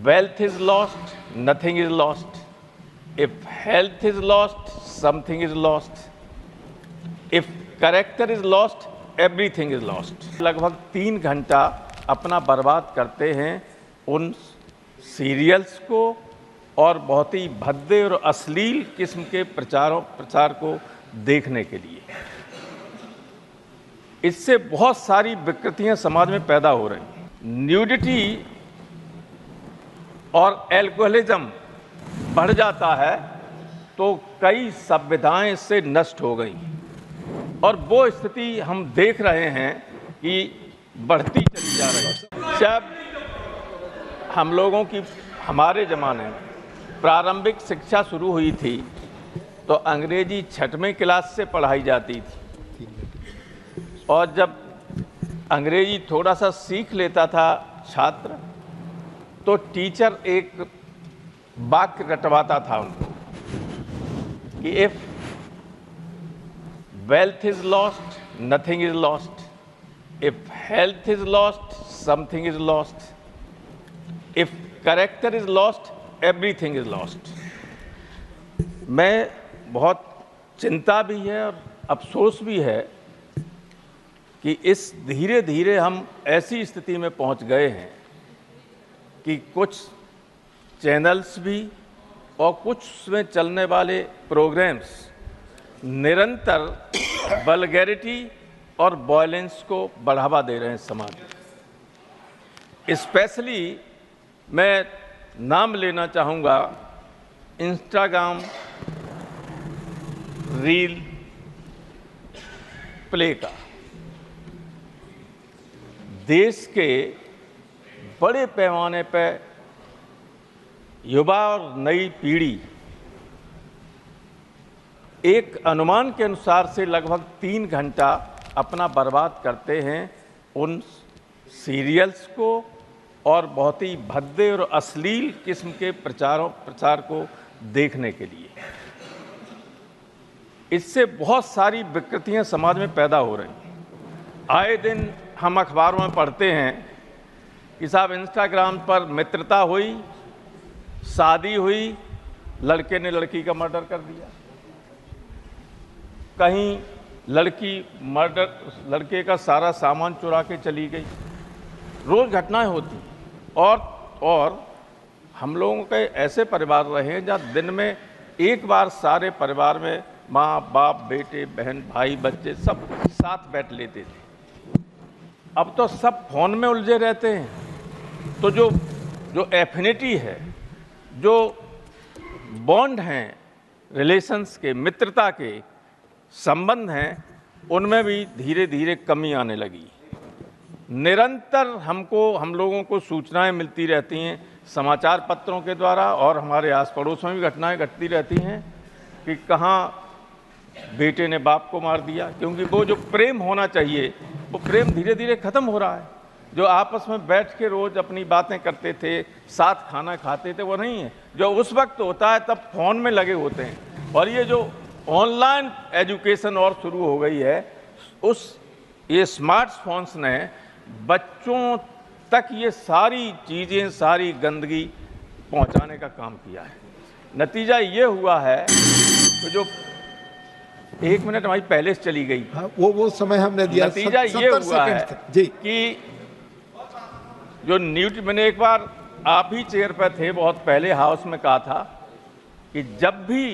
Wealth is lost, nothing is lost. If health is lost, something is lost. If character is lost, everything is lost. लगभग 3 घंटा अपना बर्बाद करते हैं उन सीरियल्स को और बहुत ही भद्दे और अश्लील किस्म के प्रचार को देखने के लिए। इससे बहुत सारी विकृतियां समाज में पैदा हो रही हैं। न्यूडिटी और एल्कोहलिज्म बढ़ जाता है तो कई सभ्यताएं इससे नष्ट हो गई और वो स्थिति हम देख रहे हैं कि बढ़ती चली जा रही है। जब हम लोगों की हमारे ज़माने में प्रारंभिक शिक्षा शुरू हुई थी तो अंग्रेजी 6वीं क्लास से पढ़ाई जाती थी और जब अंग्रेजी थोड़ा सा सीख लेता था छात्र तो टीचर एक वाक्य रटवाता था उनको कि if wealth is lost nothing is lost, if health is lost something is lost, if character is lost everything is lost. मैं बहुत चिंता भी है और अफसोस भी है कि इस धीरे धीरे हम ऐसी स्थिति में पहुंच गए हैं कि कुछ चैनल्स भी और कुछ में चलने वाले प्रोग्राम्स निरंतर वल्गैरिटी और वॉयलेंस को बढ़ावा दे रहे हैं समाज में। स्पेशली मैं नाम लेना चाहूँगा इंस्टाग्राम रील प्ले का। देश के बड़े पैमाने पर युवा और नई पीढ़ी एक अनुमान के अनुसार से लगभग 3 घंटा अपना बर्बाद करते हैं उन सीरियल्स को और बहुत ही भद्दे और अश्लील किस्म के प्रचार को देखने के लिए। इससे बहुत सारी विकृतियां समाज में पैदा हो रही हैं। आए दिन हम अखबारों में पढ़ते हैं कि साहब इंस्टाग्राम पर मित्रता हुई, शादी हुई, लड़के ने लड़की का मर्डर कर दिया, कहीं लड़के का सारा सामान चुरा के चली गई। रोज घटनाएं होती और हम लोगों के ऐसे परिवार रहे हैं जहाँ दिन में एक बार सारे परिवार में माँ बाप बेटे बहन भाई बच्चे सब साथ बैठ लेते थे। अब तो सब फोन में उलझे रहते हैं। तो जो एफिनिटी है, जो बॉन्ड हैं, रिलेशंस के, मित्रता के संबंध हैं, उनमें भी धीरे धीरे कमी आने लगी। निरंतर हम लोगों को सूचनाएं मिलती रहती हैं समाचार पत्रों के द्वारा और हमारे आस पड़ोस में भी घटनाएं घटती रहती हैं कि कहाँ बेटे ने बाप को मार दिया, क्योंकि वो जो प्रेम होना चाहिए वो प्रेम धीरे धीरे खत्म हो रहा है। जो आपस में बैठ के रोज अपनी बातें करते थे, साथ खाना खाते थे, वो नहीं है। जो उस वक्त होता है तब फोन में लगे होते हैं। और ये जो ऑनलाइन एजुकेशन और शुरू हो गई है, ये स्मार्टफोन्स ने बच्चों तक ये सारी चीज़ें, सारी गंदगी पहुंचाने का काम किया है। नतीजा ये हुआ है कि जो 1 मिनट हमारी पहले से चली गई। हाँ, वो समय हमने दिया। नतीजा ये हुआ है जी कि जो मैंने एक बार आप ही चेयर पर थे बहुत पहले हाउस में कहा था कि जब भी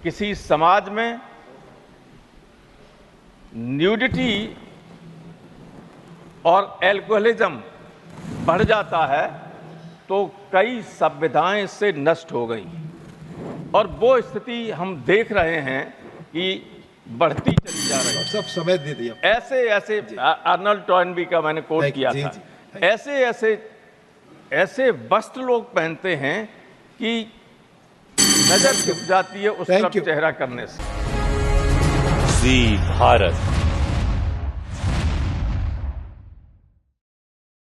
किसी समाज में न्यूडिटी और एल्कोहलिज्म बढ़ जाता है तो कई सभ्यताएं इससे नष्ट हो गई और वो स्थिति हम देख रहे हैं कि बढ़ती चली जा रही है। सब समय दे दिया। ऐसे आर्नल्ड टॉयनबी का मैंने कोट किया था। ऐसे वस्त्र लोग पहनते हैं कि नजर झुक जाती है उस तरफ चेहरा करने से। जी भारत।